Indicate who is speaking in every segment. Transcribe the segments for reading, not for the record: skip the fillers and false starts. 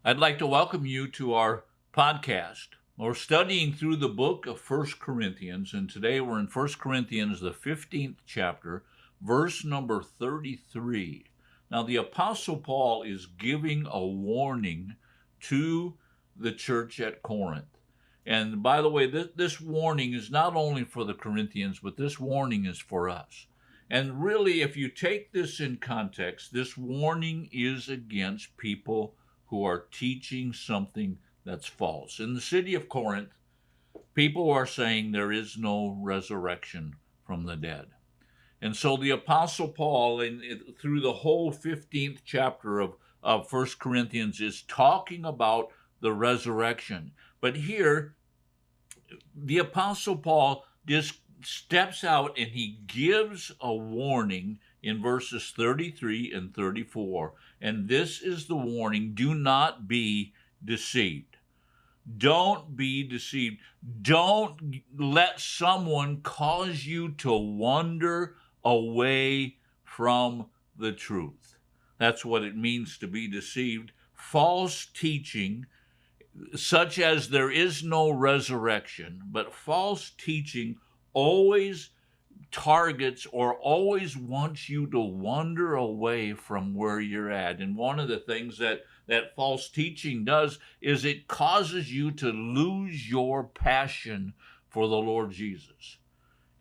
Speaker 1: I'd like to welcome you to our podcast. We're studying through the book of First Corinthians, and today we're in First Corinthians, the 15th chapter, verse number 33. Now, the Apostle Paul is giving a warning to the church at Corinth. And by the way, this warning is not only for the Corinthians, but this warning is for us. And really, if you take this in context, this warning is against people who are teaching something that's false. In the city of Corinth, people are saying there is no resurrection from the dead. And so the Apostle Paul, through the whole 15th chapter of 1 Corinthians, is talking about the resurrection. But here, the Apostle Paul just steps out and he gives a warning in verses 33 and 34. And this is the warning: do not be deceived. Don't be deceived. Don't let someone cause you to wander away from the truth. That's what it means to be deceived. False teaching, such as there is no resurrection, but false teaching always targets or always wants you to wander away from where you're at. And one of the things that false teaching does is it causes you to lose your passion for the Lord Jesus.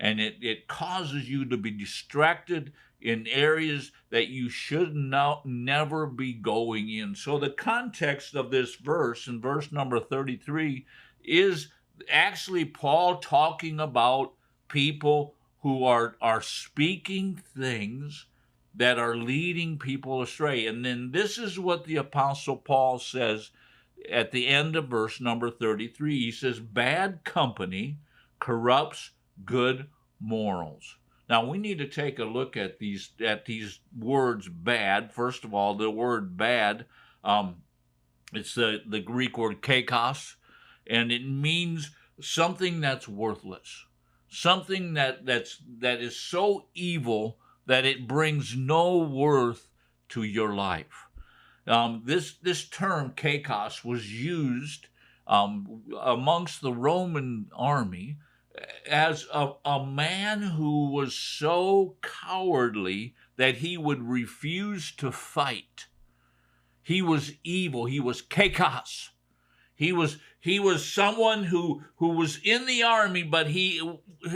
Speaker 1: And it causes you to be distracted in areas that you should never be going in. So the context of this verse, in verse number 33, is actually Paul talking about people who are speaking things that are leading people astray. And then this is what the Apostle Paul says at the end of verse number 33. He says, bad company corrupts good morals. Now we need to take a look at these words bad. First of all, the word bad, it's the Greek word kakos, and it means something that's worthless. Something that is so evil that it brings no worth to your life. This term kakos was used amongst the Roman army as a man who was so cowardly that he would refuse to fight. He was evil. He was kakos. He was someone who was in the army, but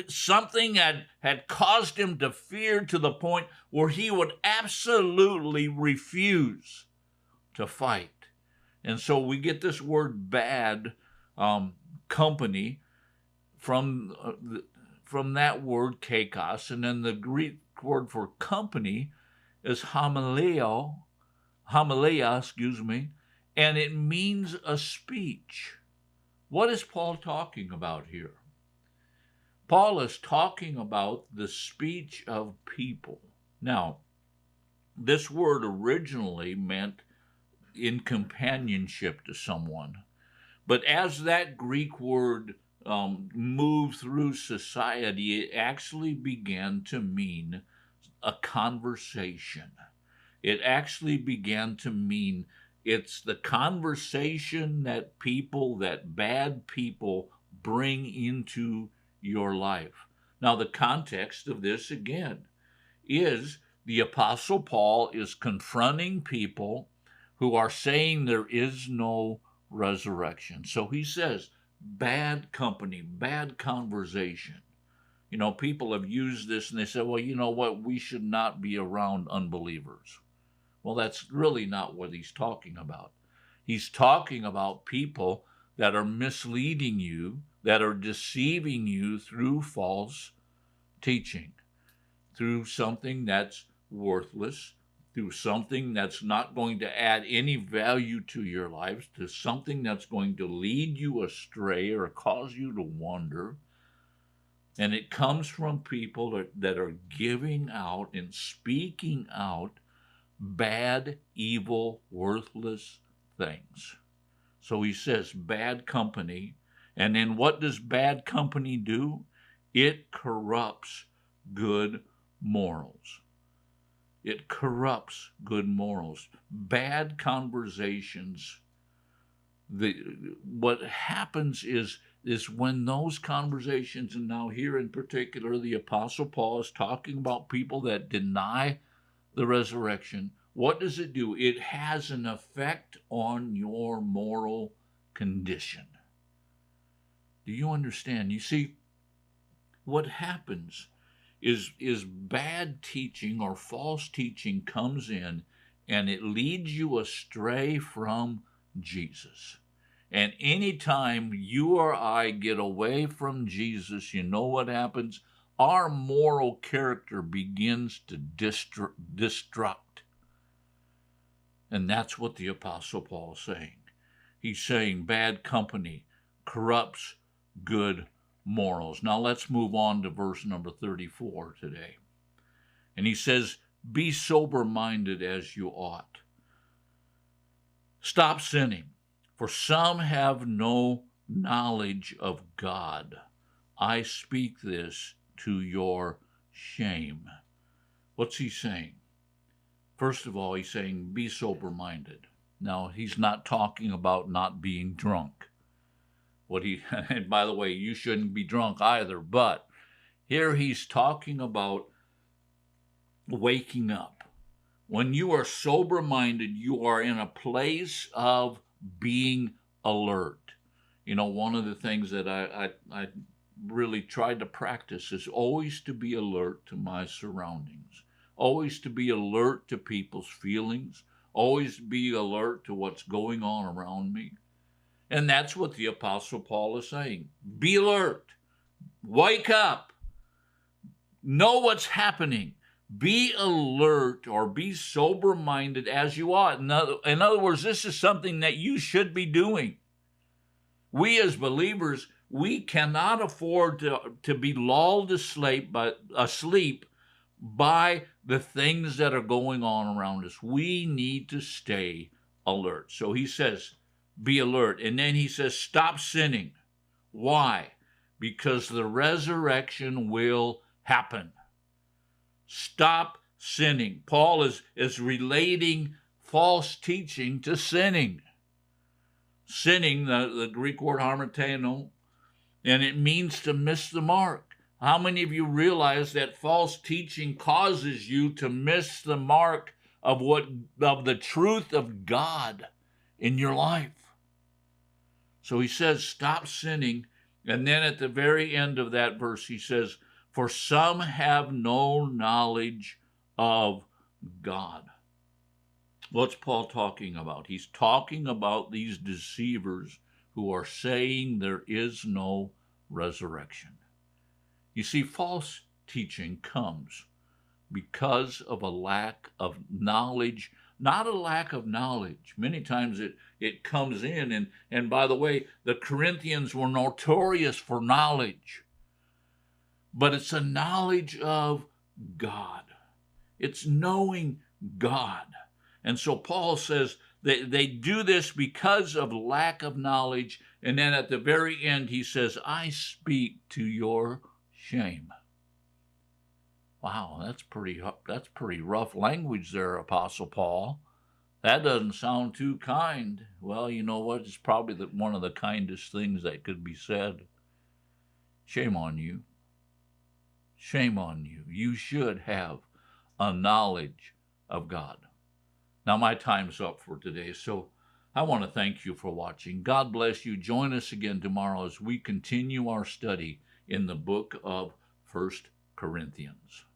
Speaker 1: something had caused him to fear to the point where he would absolutely refuse to fight. And so we get this word bad company from that word kakos, and then the Greek word for company is homileia, and it means a speech. What is Paul talking about here? Paul is talking about the speech of people. Now, this word originally meant in companionship to someone, but as that Greek word moved through society, it actually began to mean a conversation. It actually began to mean it's the conversation that bad people bring into your life. Now, the context of this, again, is the Apostle Paul is confronting people who are saying there is no resurrection. So he says, bad company, bad conversation. You know, people have used this and they say, well, you know what? We should not be around unbelievers. Well, that's really not what he's talking about. He's talking about people that are misleading you, that are deceiving you through false teaching, through something that's worthless, through something that's not going to add any value to your life, to something that's going to lead you astray or cause you to wander. And it comes from people that are giving out and speaking out bad, evil, worthless things. So he says bad company. And then what does bad company do? It corrupts good morals. It corrupts good morals. Bad conversations what happens is when those conversations, and now here in particular, the Apostle Paul is talking about people that deny the resurrection. What does it do? It has an effect on your moral condition. Do you understand? You see, what happens is bad teaching or false teaching comes in, and it leads you astray from Jesus. And anytime you or I get away from Jesus, you know what happens? Our moral character begins to destruct. And that's what the Apostle Paul is saying. He's saying bad company corrupts good morals. Now let's move on to verse number 34 today. And he says, be sober-minded as you ought. Stop sinning, for some have no knowledge of God. I speak this to your shame. What's he saying? First of all, he's saying, be sober-minded. Now, he's not talking about not being drunk. And by the way, you shouldn't be drunk either, but here he's talking about waking up. When you are sober-minded, you are in a place of being alert. You know, one of the things that I really tried to practice is always to be alert to my surroundings, always to be alert to people's feelings, always be alert to what's going on around me. And that's what the Apostle Paul is saying. Be alert. Wake up. Know what's happening. Be alert or be sober-minded as you ought. In other words, this is something that you should be doing. We as believers, we cannot afford to be lulled asleep by the things that are going on around us. We need to stay alert. So he says, be alert. And then he says, stop sinning. Why? Because the resurrection will happen. Stop sinning. Paul is relating false teaching to sinning. Sinning, the Greek word hamartano, and it means to miss the mark. How many of you realize that false teaching causes you to miss the mark of the truth of God in your life? So he says, stop sinning. And then at the very end of that verse, he says, for some have no knowledge of God. What's Paul talking about? He's talking about these deceivers who are saying there is no resurrection. You see, false teaching comes because of a lack of knowledge, not a lack of knowledge. Many times it comes in, and by the way, the Corinthians were notorious for knowledge. But it's a knowledge of God. It's knowing God. And so Paul says they do this because of lack of knowledge. And then at the very end, he says, I speak to your shame. Wow, that's pretty rough language there, Apostle Paul. That doesn't sound too kind. Well, you know what? It's probably one of the kindest things that could be said. Shame on you. Shame on you. You should have a knowledge of God. Now, my time's up for today, so I want to thank you for watching. God bless you. Join us again tomorrow as we continue our study in the book of 1 Corinthians.